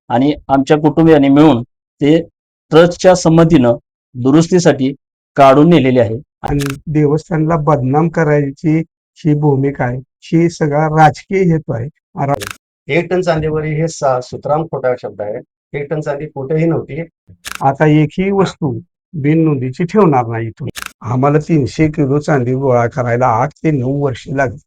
आणि आमच्या कुटुंबियांनी मिळून ते ट्रस्टच्या संमतीनं दुरुस्तीसाठी काढून नेलेले आहे. आणि देवस्थानला बदनाम करायची ही भूमिका आहे, ही सगळा राजकीय हेतू आहे. 1 टन चांदीवरी हे सुतराम खोटा शब्द आहे. 1 टन चांदी कुठेही नव्हती. आता एकही वस्तू बिननोंदीची ठेवणार नाही इथून. आम्हाला 300 किलो चांदी गोळा करायला 8 ते 9 वर्षे लागली.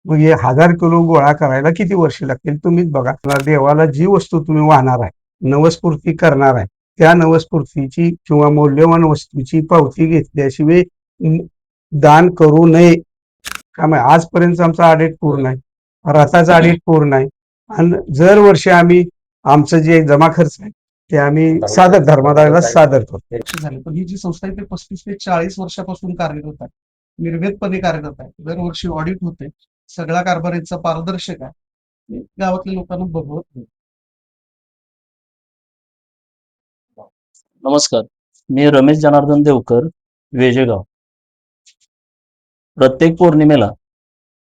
मग हे 1000 किलो गोळा करायला किती वर्षे लागतील तुम्हीच बघा. देवाला जी वस्तू तुम्ही वाहणार आहे, नवस्फूर्ती करणार आहे, त्या नवस्फूर्तीची किंवा मौल्यवान वस्तूची पावती घेतल्याशिवाय दान करू नये. का माहिती आजपर्यंत आमचा ऑडिट पूर्ण आहे, रथाचा ऑडिट पूर्ण आहे आणि दर वर्षी आम्ही आमचं जे जमा खर्च आहे ते आम्ही धर्मादायाला सादर करतो. झाले पण ही जी संस्था आहे ती 35 ते 40 वर्षापासून कार्यरत आहे, निर्वेदपणे कार्यरत आहे. दरवर्षी ऑडिट होते, सगळा कारभार यांचा पारदर्शक आहे, गावातल्या लोकांना बघवत नाही. नमस्कार, मी रमेश जनार्दन देवकर, वेजेगाव. प्रत्येक पौर्णिमेला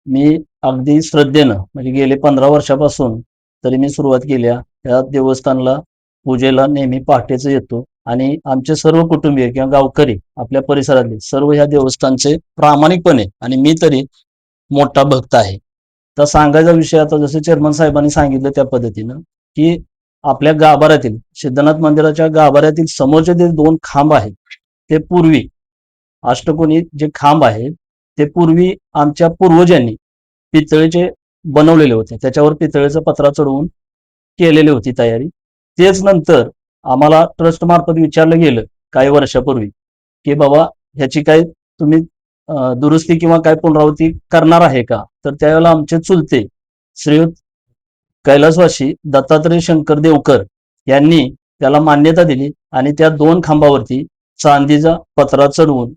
मी अगदी श्रद्धेनं म्हणजे गेले 15 वर्षापासून तरी मी सुरुवात केल्या या देवस्थानला पूजेला नेहमी पहाटेच येतो आणि आमचे सर्व कुटुंबीय किंवा गावकरी आपल्या परिसरातले सर्व ह्या देवस्थानचे प्रामाणिकपणे आणि मी तरी मोठा भक्त आहे. तर सांगायचा विषय आता जसं चेअरमन साहेबांनी सांगितलं त्या पद्धतीनं की आपल्या गाभाऱ्यातील सिद्धनाथ मंदिराच्या गाभाऱ्यातील समोरचे जे 2 खांब आहेत ते पूर्वी अष्टकोनी जे खांब आहेत ते पूर्वी आमच्या पूर्वजांनी पितळेचे बनवलेले होते, त्याच्यावर पितळेचा पत्रा चढवून केलेली होती तयारी. तेच नंतर आम्हाला ट्रस्ट मार्फत विचारलं गेलं काही वर्षापूर्वी की बाबा ह्याची काय तुम्ही दुरुस्ती किंवा काय पुनरावृत्ती करणार आहे का. तर त्यावेळेला आमचे चुलते श्रीयुत कैलासवासी दत्तात्रय शंकर देवकर यांनी त्याला मान्यता दिली आणि त्या 2 खांबावरती चांदीचा पत्रा चढवून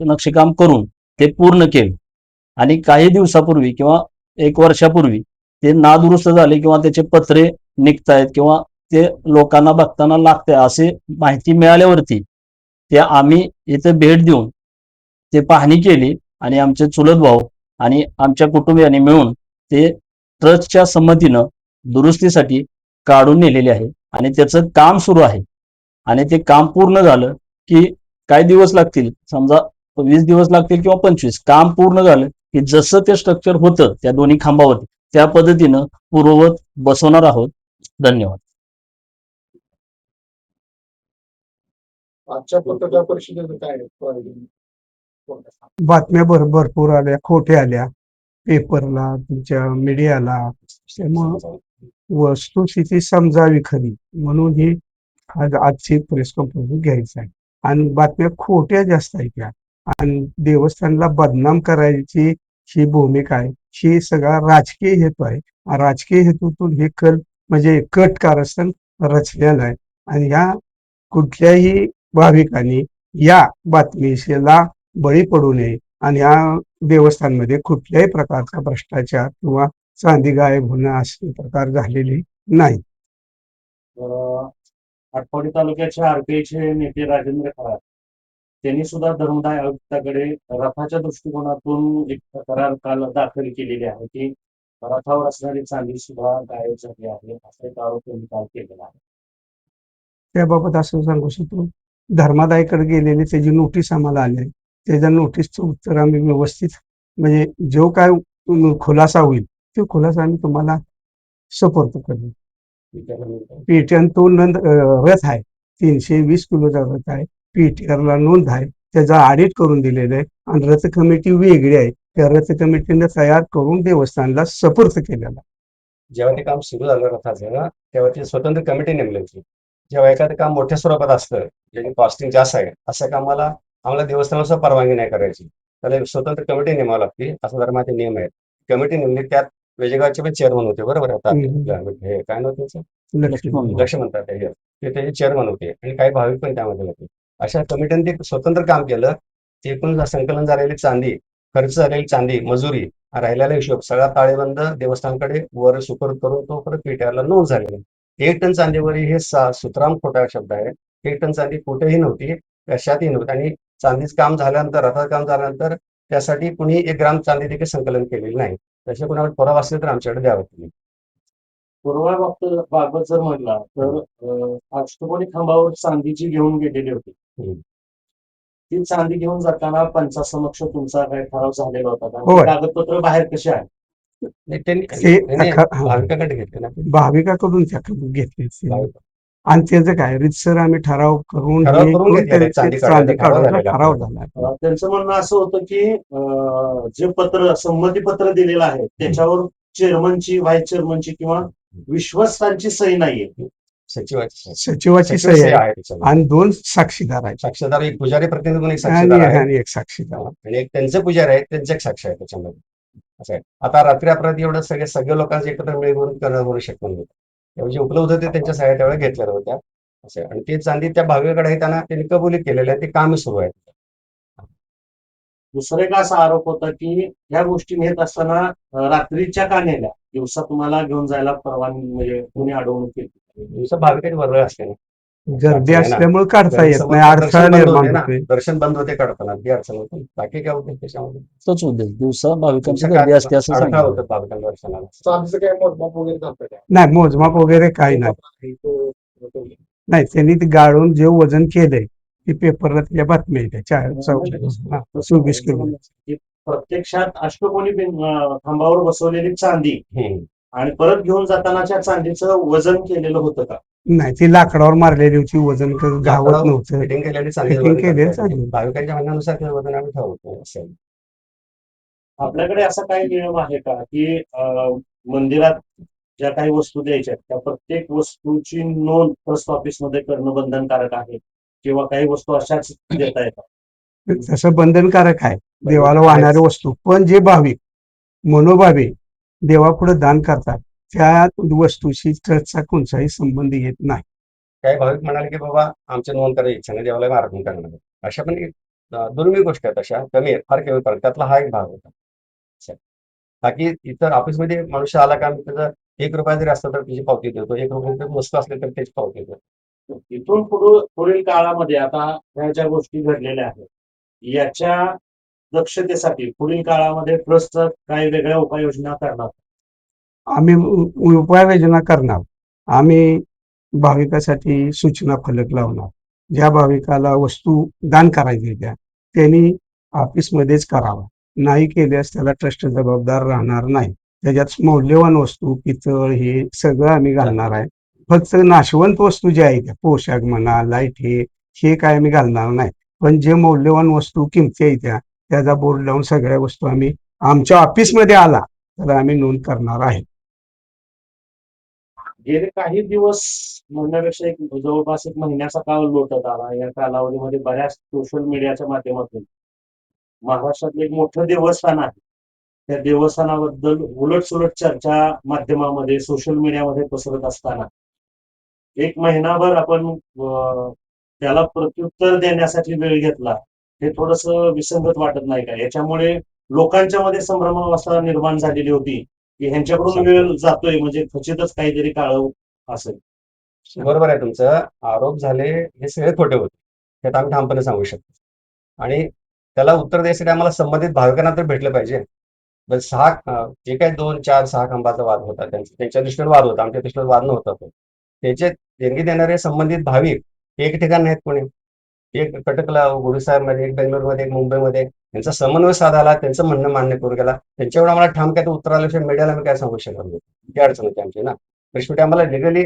नक्षीकाम करून ते पूर्ण केले. आणि काही दिवसापूर्वी किंवा 1 वर्षापूर्वी ते नादुरुस्त झाले किंवा त्याचे पत्रे निघतायत किंवा ते लोकांना बघताना लागते असे माहिती मिळाल्यावरती ते आम्ही इथे भेट देऊन ते पाहणी केली आणि आमचे चुलत भाऊ आणि आमच्या कुटुंबियांनी मिळून ते ट्रस्टच्या संमतीनं दुरुस्तीसाठी काढून नेलेले आहे आणि त्याचं काम सुरू आहे. आणि ते काम पूर्ण झालं की काही दिवस लागतील, समजा 20 दिवस लागतील किंवा 25. काम पूर्ण झालं की जसं ते स्ट्रक्चर होतं त्या दोन्ही खांबावरती त्या पद्धतीनं पूर्ववत बसवणार आहोत. धन्यवाद. आजच्या पत्रकार परिषदेचं काय बातम्या भरपूर आल्या, खोट्या आल्या पेपरला, तुमच्या मीडियाला. त्यामुळं वस्तुस्थिती समजावी खरी म्हणून ही आजची प्रेस कॉन्फरन्स घ्यायची आहे. आणि बातम्या खोट्या जास्त ऐकल्या आणि देवस्थानला बदनाम करायची ही भूमिका आहे, ही सगळा राजकीय हेतू आहे. राजकीय हेतूतून हे म्हणजे कट कारस्थान रचलेलं आहे. आणि ह्या कुठल्याही भाविकांनी या बातमीला बळी पडू नये आणि या देवस्थानमध्ये कुठल्याही प्रकारचा भ्रष्टाचार किंवा चांदी गायब होणं असे प्रकार झालेले नाही. आटपाडी तालुक्याच्या आरपीआयचे नेते राजेंद्र खरात त्यांनी सुद्धा धर्मदाय आयुक्ताकडे रथाच्या दृष्टिकोनातून एक तक्रार काल दाखल केलेली आहे की रथावर असणारी चांदी सुद्धा गायब झाली आहे असा एक आरोप त्यांनी काल केलेला आहे. त्याबाबत असं सांगू शकतो, धर्मादायकडे गेलेली त्याची नोटीस आम्हाला आली आहे. त्याच्या नोटीसचं उत्तर आम्ही व्यवस्थित म्हणजे जो काय खुलासा होईल तो खुलासा आम्ही तुम्हाला सपोर्ट करू. पीटीआर तो रथ आहे 320 किलोचा रथ आहे. पीटीआरला नोंद आहे, त्याचा ऑडिट करून दिलेलं आहे आणि रथ कमिटी वेगळी आहे. त्या रथ कमिटीने तयार करून देवस्थानला सपोर्ट केलेला. जेव्हा ते काम सुरू झालं रथाचं तेव्हा ती स्वतंत्र कमिटी नेमली होती. जेव्हा एखादं काम मोठ्या स्वरूपात असतं ज्याची कॉस्टिंग जास्त आहे अशा कामाला आम्हाला देवस्थानानुसार परवानगी नाही करायची, त्याला एक स्वतंत्र कमिटी नेमावं लागते असं धर्माचे नियम आहेत. कमिटी नेमली, त्यात वेजेगावचे पण चेअरमन होते बरोबर. आता हे काय नाव त्यांचं लक्ष म्हणतात ते त्याचे चेअरमन होते आणि काही भाविक पण त्यामध्ये होते. अशा कमिटीने ते स्वतंत्र काम केलं. एकूण संकलन झालेली चांदी, खर्च झालेली चांदी, मजुरी, राहिलेला हिशोब सगळा ताळेबंद देवस्थानकडे वर सुपूर्द करून तो परत पीटीआरला नोंद झालेला. 1 टन चांदीवरी हे सुतराम खोटा शब्द आहे. 1 टन चांदी कुठेही नव्हती, कशातही नव्हती. आणि चांदीचं काम झाल्यानंतर, रथाचं काम झाल्यानंतर त्यासाठी कुणी 1 ग्राम चांदी देखील संकलन केलेली नाही. तसे कोणाकडे पुरावा असेल तर आमच्याकडे द्यावं तुम्ही. पूर्वा बाबत जर म्हटला तर अष्टकोनी खांबावर चांदीची घेऊन गेलेली होती. हम्म. ती चांदी घेऊन जाताना पंचासमक्ष तुमचा काय ठराव झालेला होता का? होय. ती कागदपत्र बाहेर कशी आहे? नाही, त्यांनी ते त्यांनी हा. भाविकाकडे घेतले ना भाविकाकडून त्याकडून घेतले भाविक. आणि त्याचं काय रीतसर आम्ही ठराव करून ठराव हे करून करून घेतलेला आहे, त्यांचे चांदी चांदी काढायचा ठराव काढायचा झालेला ठराव आपला. झाला. त्यांचं म्हणणं असं होतं की जे पत्र संमतीपत्र दिलेलं आहे त्याच्यावर चेअरमनची व्हाईस चेअरमनची किंवा विश्वस्तांची सही नाहीये. सचिवाची सचिवाची सचिव सही सही आहे आहे त्याच्यामध्ये. आणि 2 साक्षीदार आहेत साक्षीदार एक पुजारी प्रतिनिधी म्हणून एक आणि साक्षीदार आहे आणि एक साक्षीदार. आणि एक त्यांचे पुजारी आहेत त्यांचे एक साक्ष आहे त्याच्यामध्ये. असं आहे. आता रात्री अपराधी एवढं सगळ्या लोकांचे एकत्र मिळून करू शकत नव्हतं. त्यावेळी जे उपलब्ध होते त्यांच्या सह्या त्यावेळेला घेतलेल्या होत्या. असं आहे. आणि ते चांदी त्या भाविकाकडे आहे त्यांना त्यांनी कबुली केलेलं आहे ते कामही सुरू आहे. दुसरा एक असा आरोप होता की ह्या गोष्टी नेत असताना रात्रीच्या का नेल्या, दिवसा तुम्हाला घेऊन जायला परवानगी म्हणजे कोणी अडवणूक केली? दिवसा भाविकाची वर्दळ असते ना. गर्दी अडचण आहे ना. असल्यामुळे काढता येत गैरसमज नाही, अडथळा दर्शन बंद निर्माण होते ना. होते. दर्शन बंद होते काढताना ती अडचण होते. बाकी काय होते त्याच्यामध्ये तोच उद्देश दिवसा भाविकांची तुमच्या गर्दी काय असते असं अडथळा सांगितलं. होतं भाविकांच्या दर्शनाला. चांदीचं काय मोजमाप वगैरे करतं का? नाही मोजमाप वगैरे काही नाही. नाही त्यांनी ते गाळून जे वजन केलंय ते पेपरला त्याच्या बातम्या येत्या 24 किलो. की प्रत्यक्षात अष्टकोनी खांबावर बसवलेली चांदी हम्म. आणि परत घेऊन जातानाच्या चांदीचं वजन केलेलं होतं का? नाही ती लाकडावर मारलेली होती, वजन गावत नव्हतं. फिटिंग केलेली चांगली Fitting वजन केलेली करता येते. चांगली. भाविकांच्या म्हणण्यानुसार ते वजन आम्ही ठरवतो असं. आपल्याकडे असा काही नियम आहे का की मंदिरात ज्या काही वस्तू द्यायच्या त्या प्रत्येक वस्तूची नोंद पोस्ट ऑफिसमध्ये करणं बंधनकारक आहे किंवा काही वस्तू अशाच देता येतात? तसं बंधनकारक आहे देवाला वाहणारी वस्तू, पण जे भाविक मनोभावे देवापुढे दान करतात त्या वस्तूशी ट्रस्टचा कोणताही संबंध येत नाही. काही भाविक म्हणाले की बाबा आमची नोंद करायची इच्छा नाही देवाला मार्गून करणार आहे. अशा पण दुर्मिळ गोष्टी आहेत अशा कमी आहेत फार कमी पडतात त्यातला हा एक भाग होता. असं. बाकी इतर ऑफिसमध्ये मनुष्य आला का आम्ही त्याचं ₹1 जरी असलं तर त्याची पावती देतो. ₹1 वस्तू असली तर त्याची पावती देतो. इथून पुढील काळामध्ये आता ह्या ज्या गोष्टी घडलेल्या आहेत याच्या दक्षतेसाठी पुढील काळामध्ये ट्रस्ट काही वेगळ्या उपाययोजना करणार? आम्ही उपाययोजना करणार. आम्ही भाविकासाठी सूचना फलक लावणार. ज्या भाविकाला वस्तू दान करायची त्या त्यांनी ऑफिसमध्येच करावा. नाही केल्यास त्याला ट्रस्ट जबाबदार राहणार नाही. त्याच्यात मौल्यवान वस्तू पितळ हे सगळं आम्ही घालणार आहे. फक्त नाशवंत वस्तू ज्या आहेत त्या पोशाख म्हणा लाईट हे काय आम्ही घालणार नाही. पण जे मौल्यवान वस्तू किमती आहेत त्याचा बोर्ड लावून सगळ्या वस्तू आम्ही आमच्या ऑफिसमध्ये आला तर आम्ही नोंद करणार आहे. गेले काही दिवस म्हणण्यापेक्षा जवळपास 1 महिन्याचा काळ लोटत आला. या कालावधीमध्ये बऱ्याच सोशल मीडियाच्या माध्यमातून महाराष्ट्रातलं एक मोठं देवस्थान आहे त्या देवस्थानाबद्दल उलटसुलट चर्चा माध्यमामध्ये सोशल मीडियामध्ये पसरत असताना 1 महिनाभर आपण त्याला प्रत्युत्तर देण्यासाठी वेळ घेतला. हे थोडस विसंगत वाटत नाही का? याच्यामुळे लोकांच्या मध्ये संभ्रमावस्था निर्माण झालेली होती की ह्यांच्याकडून वेळ जातोय म्हणजे खचितच काहीतरी काळ असेल. बरोबर आहे तुमचं. आरोप झाले हे सगळे खोटे होते. हे आम्ही ठामपणे सांगू शकतो. आणि त्याला उत्तर द्यायसाठी आम्हाला संबंधित भाविकांना तर भेटलं पाहिजे. बस जे काही 2, 4, 6 खांबाचा वाद होता त्यांच्या दृष्टीने वाद होता. आमच्या दृष्टीने वाद नव्हता तो. त्याचे देणगी देणारे संबंधित भाविक हे एक ठिकाण नाहीत कोणी. एक कटकला, गुरुसाहेबमध्ये, एक बेंगलोरमध्ये, एक मुंबईमध्ये त्यांचा समन्वय साधायला त्यांचं म्हणणं मान्य करू गेला. त्यांच्यावर आम्हाला ठाम काय उत्तर आल्याशिवाय मीडियाला मी काय सांगू शकत नाही. ती अडचण होती आमची ना. शेवटी आम्हाला लिगली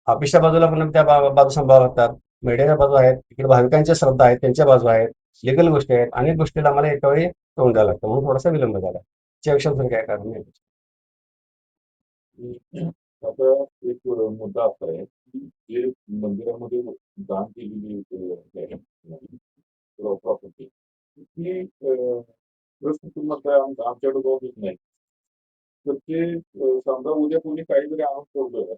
ऑफिसच्या बाजूला पण त्या बाजू सांभाळाव्या लागतात. मीडियाच्या बाजू आहेत, इकडे भाविकांच्या श्रद्धा आहेत, त्यांच्या बाजू आहेत, लिगल गोष्टी आहेत. अनेक गोष्टीला आम्हाला एका वेळी तोंड द्यावं लागतं म्हणून थोडासा विलंब झाला. त्यापेक्षा दुसरं काय कारण नाही. आता एक मुद्दा असा आहे की जे मंदिरामध्ये दान केलेली प्रॉपर्टी ती आमच्याकडे जाऊन नाही. तर ते समजा उद्या कोणी काहीतरी आणून ठेवलं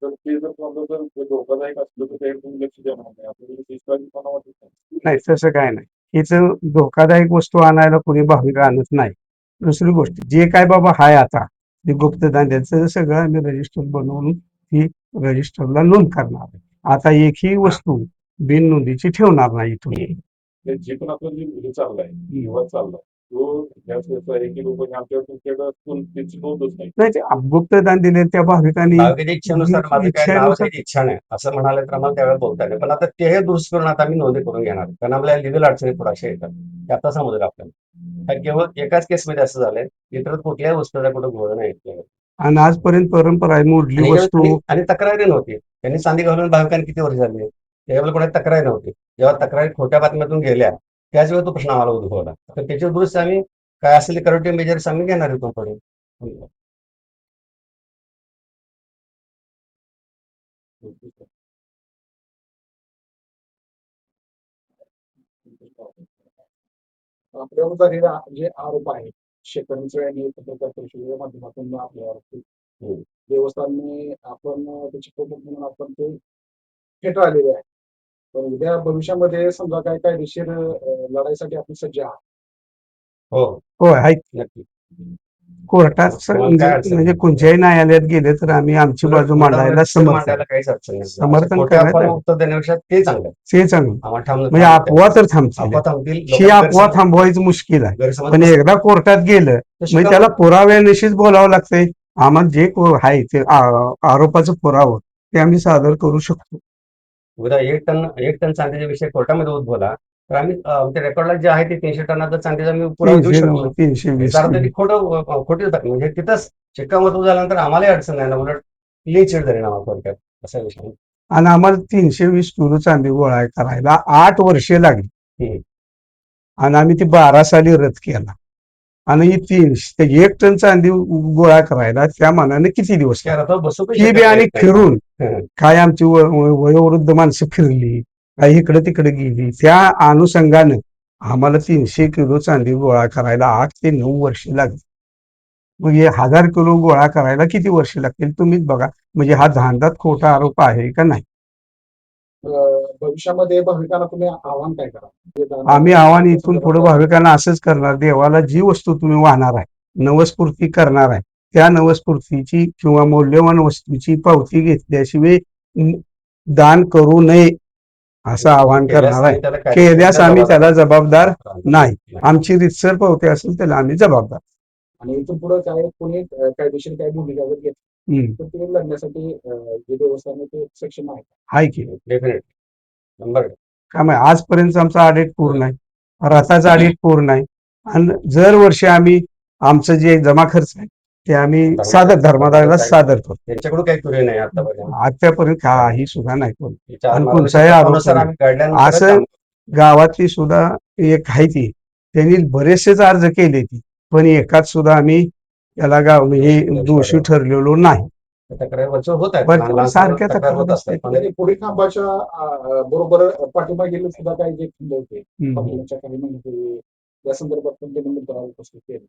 तर ते जर समजा जर धोकादायक असलं तर त्याकडून लक्ष देणार नाही. आपल्याला निष्काळजीपणा वाटत नाही. नाही तसं काय नाही. हिचं धोकादायक वस्तू आणायला कोणी भाविक आणत नाही. दुसरी गोष्ट जे काय बाबा हाय आता ते गुप्तदान द्यायचं सगळं आम्ही रजिस्टर बनवून ती रजिस्टरला नोंद करणार आहे. आता एकही वस्तू बिननोंदीची ठेवणार नाही इथून. जे पण आपलं जे हे चाललंय विवाद चाललाय तो जास्त आहे की लोकांनी आमच्यावर तुमच्याकडे त्यांची नोंदच नाही. नाही ते गुप्तदान दिले त्या भाविकांनी भाविकाच्या इच्छेनुसार माझं काय नाव इच्छेनुसार त्याची इच्छा नाही असं म्हणाले तर आम्हाला त्यावेळेला बोलता येईल पण आता ते दुरुस्त करून आता आम्ही नोंदी करून घेणार कारण आपल्याला लिगल अडचणी थोड्याशा येतात ते आता समजलं आपल्याला हा केवळ एकाच केसमध्ये असं झालंय इतर कुठल्याही वस्तूचा कुठं घोळ नाही आपल्याला. आणि आजपर्यंत परंपरा आहे मोडली आणि वस्तू आणि तक्रारी नव्हती त्यांनी चांदी घालून भाविकांनी किती वर्ष झाली त्यावेळेला कोणाची तक्रारी नव्हती जेव्हा तक्रारी खोट्या बातम्यातून गेल्या त्याच वेळी तो प्रश्न आम्हाला उद्भवला तर त्याच्या दुरुस्त आम्ही काय असेल करेक्टिव्ह मेजर्स आम्ही घेणार आहे पुढे. आपल्यावर झालेला जे आरोप आहे शेतकऱ्यांचे आणि पत्रकार परिषदेच्या माध्यमातून आपल्यावर देवस्थानने आपण त्याचे प्रमुख म्हणून आपण ते फेटाळलेले आलेले आहे. पण उद्या भविष्यामध्ये समजा काय कायदेशीर लढाईसाठी आपण सज्ज आहात. हो होय आहे नक्की. कोर्टात मग काय अडचण म्हणजे नाही. कोणत्याही न्यायालयात गेले तर आम्ही आमची बाजू मांडायला समर्थ मांडायला आहे. काहीच अडचण नाही समर्थन खोट्या करण्यात अफवांना आहे. उत्तर देण्यापेक्षा ते चांगलं आहे. ते चांगलं आम्हाला ठाम म्हणजे अफवा तर थांबतील अफवा थांबतील ही लोकांना अफवा गैरसमज- थांबवायचं मुश्किल आहे गैरसमज पण पसरतील. एकदा कोर्टात गेलं तर मग शिकावं. त्याला पुराव्यानिशीच बोलावं लागतंय आम्हाला जे आहे ते आरोपाचं पुरावं ते आम्ही सादर करू शकतो. उद्या एक टन चांदीचा विषय कोर्टामध्ये उद्भवला तर आम्ही आमच्या रेकॉर्डला जे आहे ते 300 टनाचा चांदीचा आम्ही पुरावा देऊ शकतो. 320 याचा अर्थ ती खोटी होतात म्हणजे तिथंच शिक्कामोर्तब झाल्यानंतर आम्हालाही अडचण नाही ना उलट क्लीन चिट झाली ना आम्हाला थोडक्यात असा विषय. आणि आम्हाला 320 किलो चांदी गोळा करायला 8 वर्षे लागली हम्म. आणि आम्ही ती 12 साली रद्द केला आणि ही 1 टन चांदी गोळा करायला त्या मानाने किती दिवस त्या रथावर बसू पण ही शकत बी आणि नाही. फिरून हं. काय आमची वयोवृद्ध माणसं फिरली काही इकडे तिकडे गेली त्या अनुषंगानं आम्हाला 300 किलो चांदी गोळा करायला 8 ते 9 वर्षे लागली. मग हे 1000 किलो गोळा करायला किती वर्ष लागतील तुम्हीच बघा म्हणजे हा धांदात खोटा आरोप आहे का नाही. भविष्यामध्ये भाविकांना तुम्ही आव्हान काय करा. आम्ही आव्हान इथून पुढे भाविकांना असंच करणार देवाला जी वस्तू तुम्ही वाहणार आहे नवस्फूर्ती करणार आहे त्या नवस्फूर्तीची किंवा मौल्यवान वस्तूची पावती घेतल्याशिवाय दान करू नये असं आवाहन करणार आहे. केल्यास आम्ही त्याला जबाबदार नाही. आमची रितसर पावती असेल त्याला आम्ही जबाबदार. आणि इथून पुढे काय कोणी कायदेशीर काय भूमिका जर घेतली तर ते लढण्यासाठी जे देवस्थान आहे ते सक्षम आहे. हाय की डेफिनेट नंबर काय माहिती आजपर्यंत आमचा ऑडिट पूर्ण आहे रथाचा ऑडिट पूर्ण आहे आणि दर वर्षी आम्ही आमचं जे जमा खर्च आहे ते आम्ही सादर धर्मादायाला सादर करतो. त्यांच्याकडून काही तुरे नाही आतापर्यंत आतापर्यंत काही सुद्धा नाही कोण आणि मार्गदर्शक कोणताही आरोप तत्वानुसार नाही. आम्ही गाईडलाईन असं गावातली सुद्धा एक आहे ती त्यांनी बरेचसेच अर्ज केले ती पण एकाच सुद्धा आम्ही त्याला गाव म्हणजे दोषी ठरलेलो नाही. तक्रारी वरचं होत आहेत पण लहान लहान सारख्या तक्रार होत तक्रारी असतात पण आणि पुढे खांबाच्या बरोबर पाठीमागे सुद्धा काही जे खंड होते पाठीमागच्या काही महिने या संदर्भात पण त्यांनी मुद्दा उपस्थित केला.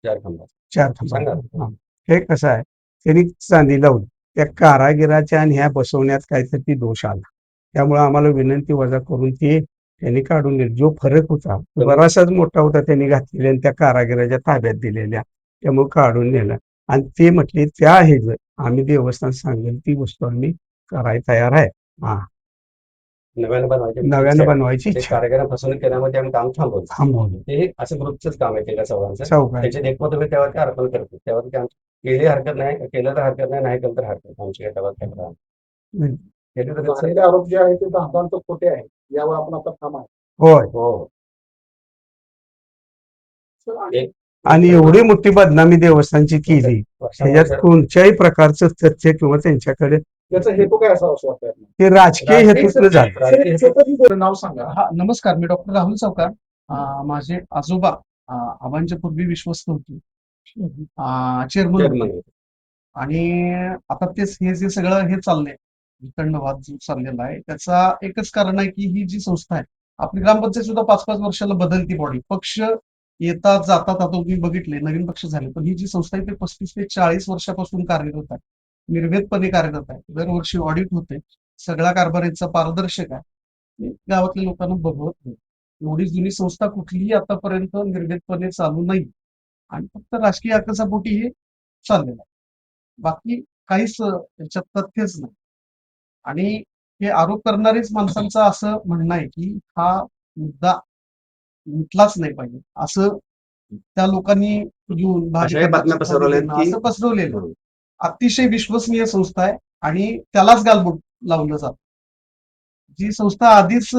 4 खंबा 4 सांगा. खंबा हे कसं आहे त्यांनी चांदी लावली त्या कारागिराच्या आणि ह्या बसवण्यात काहीतरी दोष आला त्यामुळे आम्हाला विनंती वजा करून ते त्यांनी काढून दिले. जो फरक होता बराचसाच मोठा होता त्यांनी घातलेल्या आणि त्या कारागिराच्या ताब्यात दिलेल्या त्यामुळे काढून नेलं आणि ते म्हटले त्या हे आम्ही देवस्थान सांगेल ती वस्तू आम्ही करायला तयार आहे. नव्यानं बनवायची इच्छा कारागिरांना फसवणूक केल्यामध्ये आम्ही काम थांबवलं थांबवलं हे असं ग्रुपचंच काम आहे त्या चौघांचं चौघांचं. त्याचे देखो तुम्ही त्यावरती अर्पण करतो त्यावरती केली हरकत नाही केलं तर हरकत नाही नाही केलं तर हरकत नाही. आमची काय त्यावर झालेले आरोप जे आहेत ते दांतांत खोटे आहेत यावर आपण आता थांबा. होय हो आणि एवढी मोठी बदनामी देवस्थानची केली त्याच्यात कोणत्याही प्रकारचं तथ्य किंवा त्यांच्याकडे त्याचा हेतू काय असावा असं वाटतं आपल्याला? ते राजकीय हेतूतनं झालं. छोटं नाव सांगा. हा नमस्कार मी डॉक्टर राहुल चौकार माझे आजोबा आबांच्या पूर्वी विश्वस्त होते चेअरमन आणि आता तेच हे जे सगळं हे चाललंय वितंडवाद जो चाललेला आहे त्याचा एकच कारण आहे की ही जी संस्था आहे आपली ग्रामपंचायत सुद्धा 5-5 वर्षाला बदलती बॉडी पक्ष येतात जातात आता तुम्ही बघितले नवीन पक्ष झाले पण ही जी संस्था आहे ती 35 ते 40 वर्षापासून कार्यरत आहे निर्वेदपणे कार्यरत आहे दरवर्षी ऑडिट होते सगळा कारभार यांचा पारदर्शक आहे गावातल्या लोकांना बघवत नाही एवढी जुनी संस्था कुठलीही आतापर्यंत निर्वेदपणे चालू नाही आणि फक्त राजकीय आकसापोटी हे चाललेलं आहे बाकी काहीच त्याच्यात तथ्यच नाही आणि हे आरोप करणारेच माणसांचं असं म्हणणं आहे की हा मुद्दा मिटलाच नाही पाहिजे असं त्या लोकांनी येऊन अशाही बातम्या पसरवल्या आहेत की असं पसरवलेलं. अतिशय विश्वसनीय संस्था आहे आणि त्यालाच गालबोट लावलं जातं. जी संस्था आधीच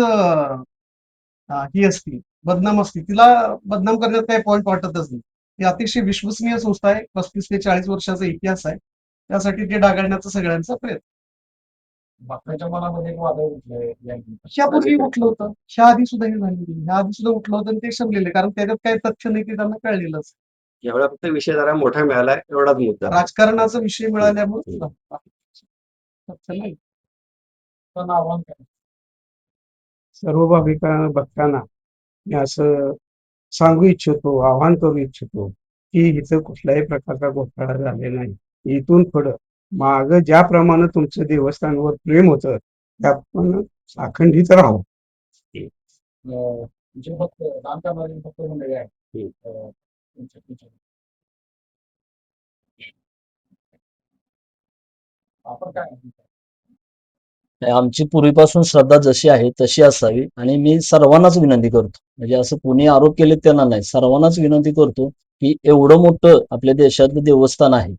ही असती, बदनाम असती, तिला बदनाम करण्यात काही पॉईंट वाटतच नाही. ही अतिशय विश्वसनीय संस्था आहे. 35 ते 40 वर्षाचा इतिहास आहे. त्यासाठी ते डागाळण्याचा सगळ्यांचा प्रयत्न. बातम्याच्या मनामध्ये एक वादळ उठलंय यांनी. ह्यापूर्वी उठलं होतं, ह्या आधी सुद्धा हे झालेलं, ह्या आधी सुद्धा उठलं होतं आणि ते संपलेलं आहे. कारण त्याच्यात काही तथ्य नाही ते त्यांना कळलेलंच. एवढा फक्त विषय जरा मोठा मिळालाय एवढाच मुद्दा. राजकारणाचा विषय मिळाल्यामुळे तथ्य नाही. पण आव्हान काय? सर्व भाविकांना बघताना मी असं सांगू इच्छितो, आवाहन करू इच्छितो की इथं कुठल्याही प्रकारचा घोटाळा झालेला नाही. इथून पुढं मागं ज्याप्रमाणे तुमचं देवस्थानवर प्रेम होतं त्याप्रमाणे अखंडित राहू. जे फक्त दान करणारी फक्त मंडळी आहे आपण काय आमची पूर्वीपासून श्रद्धा जशी आहे तशी असावी आणि मी सर्वांनाच विनंती करतो, म्हणजे असं कोणी आरोप केले त्यांना नाही, सर्वांनाच विनंती करतो की एवढं मोठं आपल्या देशातलं देवस्थान आहे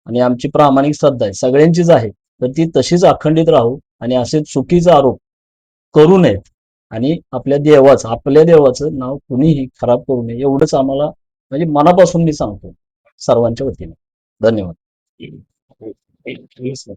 आणि आमची प्रामाणिक श्रद्धा आहे, सगळ्यांचीच आहे, तर ती तशीच अखंडित राहू आणि असे चुकीचे आरोप करू नयेत आणि आपल्या देवाचं नाव कुणीही खराब करू नये एवढंच आम्हाला म्हणजे मनापासून मी सांगतो सर्वांच्या वतीने. धन्यवाद. नमस्कार.